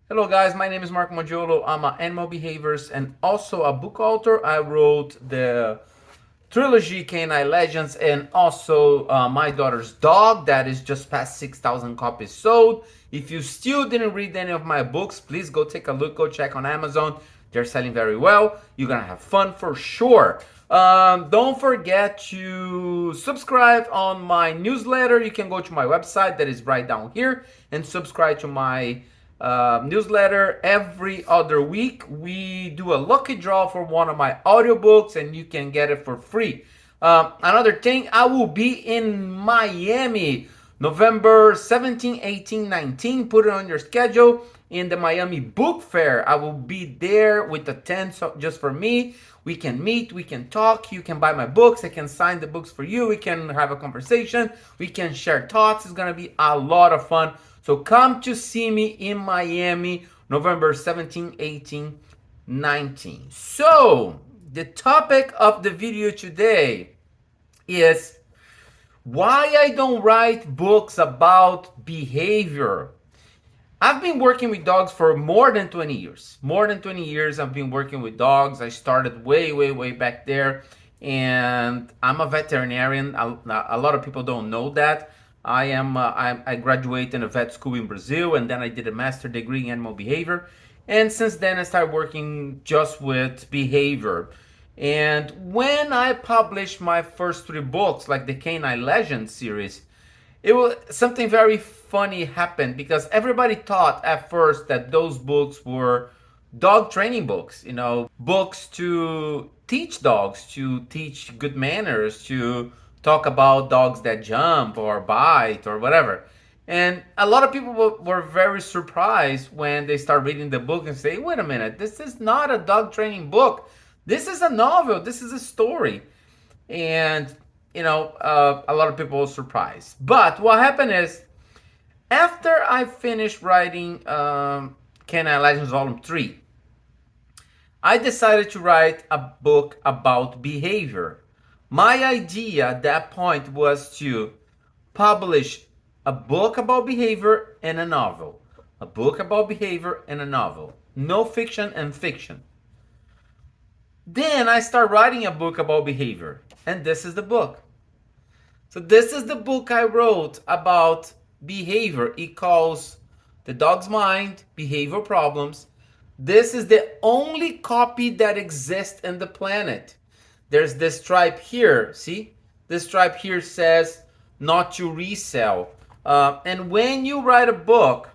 Hello guys, my name is Mark Magiolo. I'm an animal behaviorist and also a book author. I wrote the trilogy Canine Legends and also My Daughter's Dog that is just past 6,000 copies sold. If you still didn't read any of my books, please go take a look, go check on Amazon. They're selling very well. You're gonna have fun for sure. Don't forget to subscribe on my newsletter. You can go to my website that is right down here and subscribe to my newsletter. Every other week we do a lucky draw for one of my audiobooks and you can get it for free. Another thing, I will be in Miami November 17, 18, 19. Put it on your schedule. In the Miami Book Fair, I will be there with a tent just for me. We can meet, we can talk, you can buy my books, I can sign the books for you, we can have a conversation, we can share thoughts. It's gonna be a lot of fun. So come to see me in Miami, November 17, 18, 19. So the topic of the video today is why I don't write books about behavior. I've been working with dogs for more than 20 years. More than 20 years I've been working with dogs. I started way back there. And I'm a veterinarian. A lot of people don't know that. I graduated in a vet school in Brazil, and then I did a master degree in animal behavior. And since then I started working just with behavior. And when I published my first three books, like the Canine Legends series, it was something very funny happened because everybody thought at first that those books were dog training books, books to teach dogs, to teach good manners, to talk about dogs that jump or bite or whatever. And a lot of people were very surprised when they start reading the book and say, wait a minute, this is not a dog training book. This is a novel. This is a story. And a lot of people were surprised. But what happened is, after I finished writing Canine Legends Volume 3, I decided to write a book about behavior. My idea at that point was to publish a book about behavior and a novel. A book about behavior and a novel. No fiction and fiction. Then I start writing a book about behavior. And this is the book. So this is the book I wrote about behavior. It calls The Dog's Mind, Behavioral Problems. This is the only copy that exists in the planet. There's this stripe here, see? This stripe here says not to resell. And when you write a book,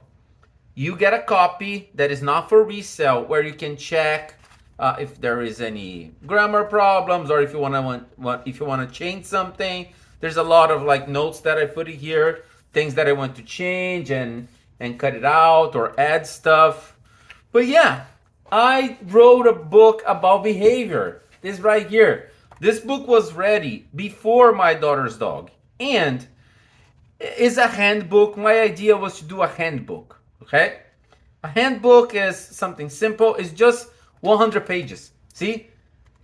you get a copy that is not for resale, where you can check if there is any grammar problems, or if you want to change something. There's a lot of like notes that I put in here, things that I want to change and cut it out or add stuff. But yeah, I wrote a book about behavior. This right here. This book was ready before My Daughter's Dog. And it's a handbook. My idea was to do a handbook. Okay? A handbook is something simple. It's just 100 pages. See?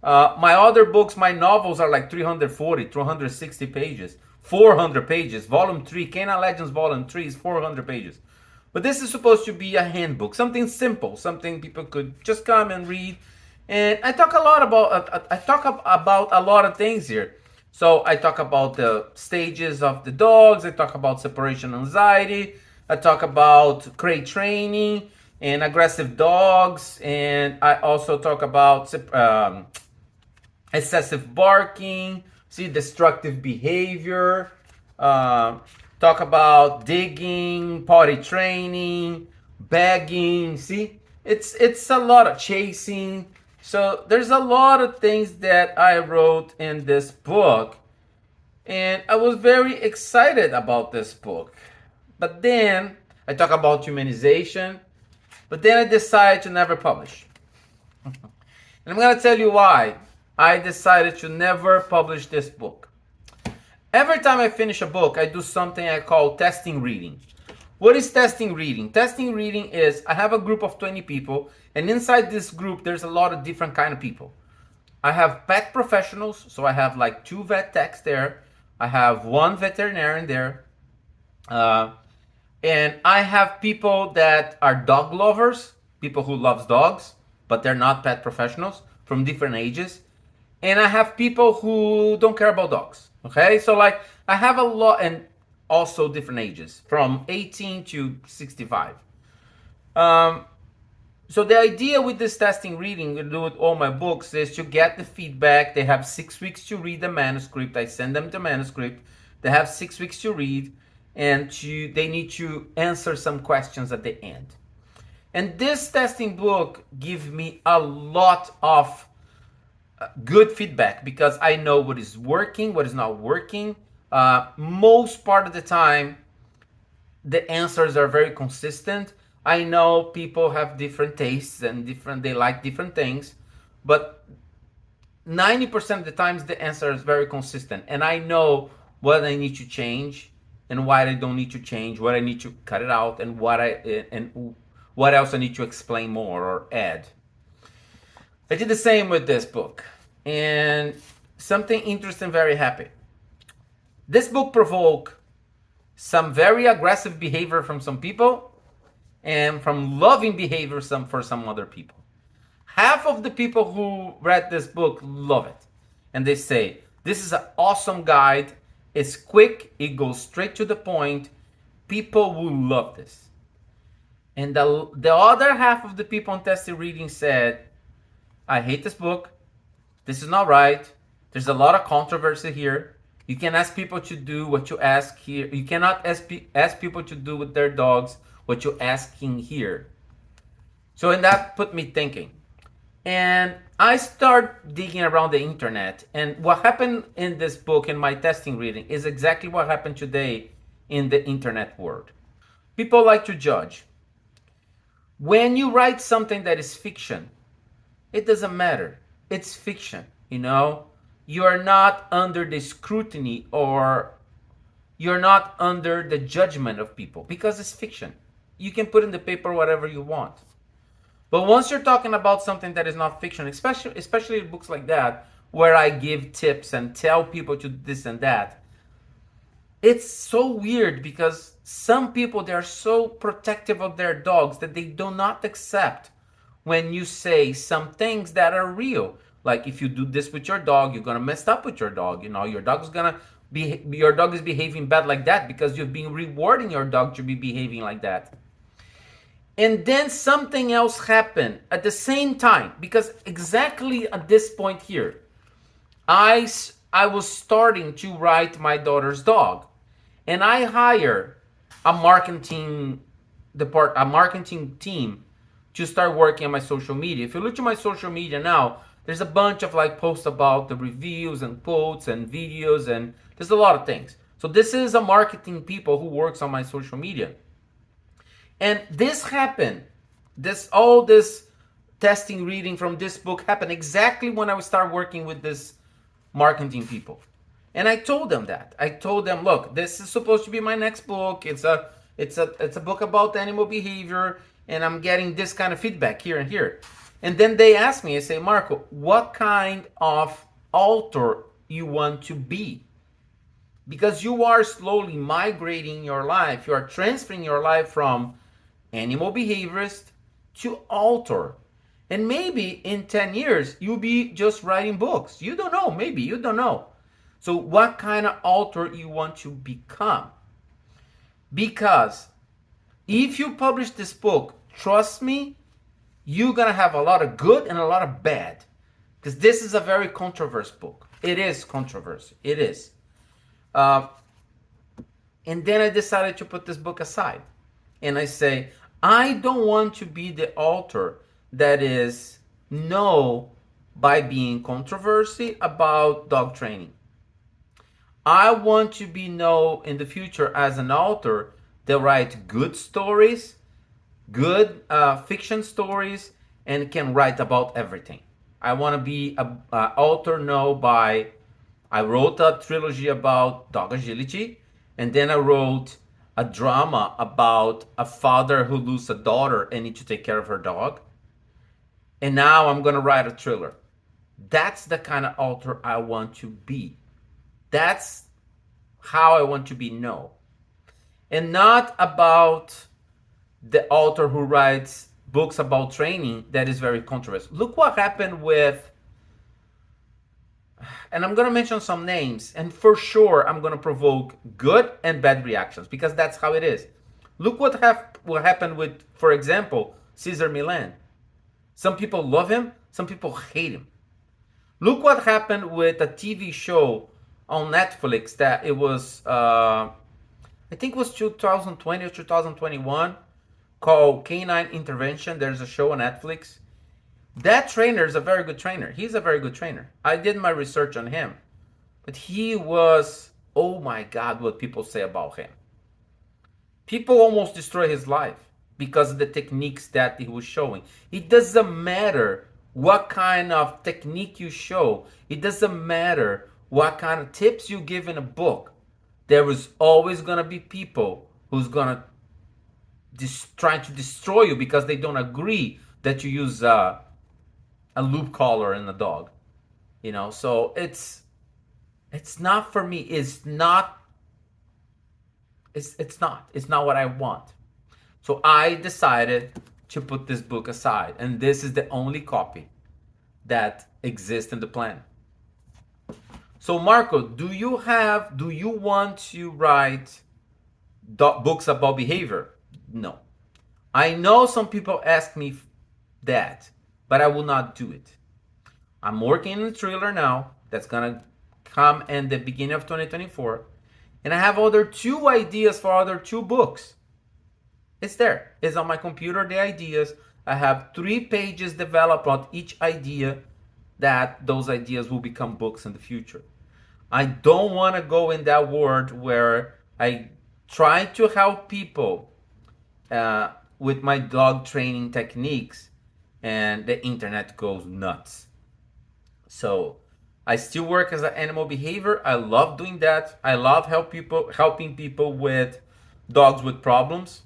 My other books, my novels are like 340, 360 pages, 400 pages. Volume 3, Canine Legends Volume 3 is 400 pages. But this is supposed to be a handbook, something simple, something people could just come and read. And I talk about a lot of things here. So I talk about the stages of the dogs. I talk about separation anxiety. I talk about crate training and aggressive dogs. And I also talk about excessive barking, see, destructive behavior, talk about digging, potty training, bagging, see, it's a lot of chasing. So there's a lot of things that I wrote in this book, and I was very excited about this book. But then I talk about humanization, but then I decided to never publish. And I'm gonna tell you why I decided to never publish this book. Every time I finish a book, I do something I call testing reading. What is testing reading? Testing reading is I have a group of 20 people, and inside this group, there's a lot of different kind of people. I have pet professionals, so I have like 2 vet techs there. I have 1 veterinarian there. And I have people that are dog lovers, people who loves dogs, but they're not pet professionals from different ages. And I have people who don't care about dogs. Okay, so like I have a lot, and also different ages from 18 to 65. Um, so the idea with this testing reading, with all my books, is to get the feedback. They have 6 weeks to read the manuscript. I send them the manuscript. They have 6 weeks to read, and they need to answer some questions at the end. And this testing book gives me a lot of good feedback because I know what is working, what is not working. Most part of the time, the answers are very consistent. I know people have different tastes and they like different things, but 90% of the times the answer is very consistent, and I know what I need to change and why I don't need to change, what I need to cut it out, and what else I need to explain more or add. I did the same with this book, and something interesting, very happy. This book provoked some very aggressive behavior from some people and from loving behavior for some other people. Half of the people who read this book love it. And they say, this is an awesome guide. It's quick. It goes straight to the point. People will love this. And the other half of the people on tested reading said, I hate this book. This is not right. There's a lot of controversy here. You can ask people to do what you ask here. You cannot ask people to do with their dogs what you're asking here. So, and that put me thinking. And I start digging around the internet. And what happened in this book, in my testing reading, is exactly what happened today in the internet world. People like to judge. When you write something that is fiction, it doesn't matter. It's fiction, you know? You are not under the scrutiny, or you're not under the judgment of people because it's fiction. You can put in the paper whatever you want. But once you're talking about something that is not fiction, especially books like that, where I give tips and tell people to do this and that, it's so weird because some people, they're so protective of their dogs that they do not accept when you say some things that are real. Like, if you do this with your dog, you're gonna mess up with your dog. You know, your dog is behaving bad like that because you've been rewarding your dog to be behaving like that. And then something else happened at the same time, because exactly at this point here, I was starting to write my daughter's dog, and I hire a marketing team to start working on my social media. If you look at my social media now, there's a bunch of like posts about the reviews and quotes and videos, and there's a lot of things. So this is a marketing people who works on my social media. And this happened. All this testing reading from this book happened exactly when I would start working with this marketing people. And I told them that. I told them, look, this is supposed to be my next book. It's a book about animal behavior, and I'm getting this kind of feedback here and here. And then they ask me, I say, Marco, what kind of author you want to be? Because you are slowly migrating your life. You are transferring your life from animal behaviorist to author. And maybe in 10 years, you'll be just writing books. You don't know. Maybe you don't know. So what kind of author you want to become? Because if you publish this book, trust me, you're going to have a lot of good and a lot of bad. Because this is a very controversial book. It is controversial. It is. And then I decided to put this book aside. And I say, I don't want to be the author that is known by being controversy about dog training. I want to be known in the future as an author that writes good stories, good fiction stories, and can write about everything. I want to be an author known by, I wrote a trilogy about dog agility, and then I wrote a drama about a father who loses a daughter and needs to take care of her dog. And now I'm going to write a thriller. That's the kind of author I want to be. That's how I want to be known. and not about the author who writes books about training that is very controversial. Look what happened with, and I'm going to mention some names, and for sure I'm going to provoke good and bad reactions because that's how it is. Look what happened with, for example, Cesar Millan. Some people love him, some people hate him. Look what happened with a TV show on Netflix that it was, I think it was 2020 or 2021, called Canine Intervention. There's a show on Netflix. That trainer is a very good trainer. He's a very good trainer. I did my research on him. But he was, oh my God, what people say about him. People almost destroy his life because of the techniques that he was showing. It doesn't matter what kind of technique you show. It doesn't matter what kind of tips you give in a book. There is always going to be people who's going to trying to destroy you because they don't agree that you use a loop collar in a dog. You know, so it's not for me. It's not what I want. So I decided to put this book aside, and this is the only copy that exists in the planet. So Marco, do you want to write books about behavior? No. I know some people ask me that, but I will not do it. I'm working on a trailer now that's gonna come in the beginning of 2024, and I have other 2 ideas for other 2 books. It's there. It's on my computer, the ideas. I have 3 pages developed on each idea that those ideas will become books in the future. I don't want to go in that world where I try to help people with my dog training techniques and the internet goes nuts. So I still work as an animal behavior. I love doing that. I love helping people with dogs with problems.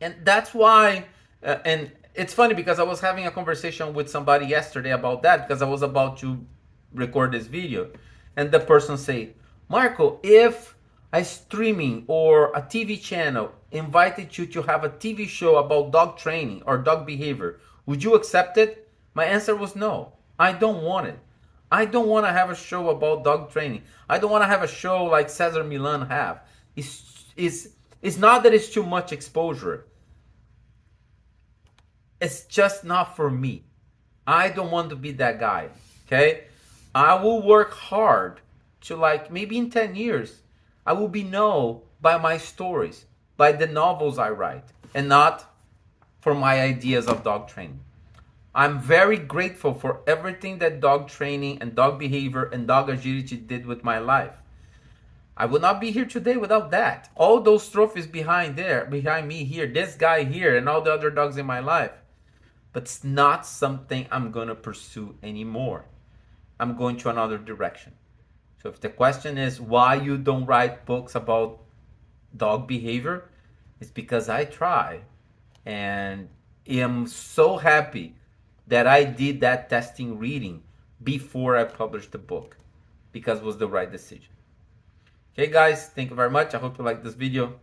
And that's why, and it's funny because I was having a conversation with somebody yesterday about that because I was about to record this video. And the person say, Marco, if a streaming or a TV channel invited you to have a TV show about dog training or dog behavior, would you accept it? My answer was no. I don't want it. I don't want to have a show about dog training. I don't want to have a show like Cesar Millan have. It's not that it's too much exposure. It's just not for me. I don't want to be that guy, okay? I will work hard to, like, maybe in 10 years, I will be known by my stories, by the novels I write, and not for my ideas of dog training. I'm very grateful for everything that dog training and dog behavior and dog agility did with my life. I would not be here today without that. All those trophies behind me here, this guy here, and all the other dogs in my life. But it's not something I'm going to pursue anymore. I'm going to another direction. So if the question is why you don't write books about dog behavior, it's because I try and am so happy that I did that testing reading before I published the book because it was the right decision. Okay guys, thank you very much. I hope you liked this video.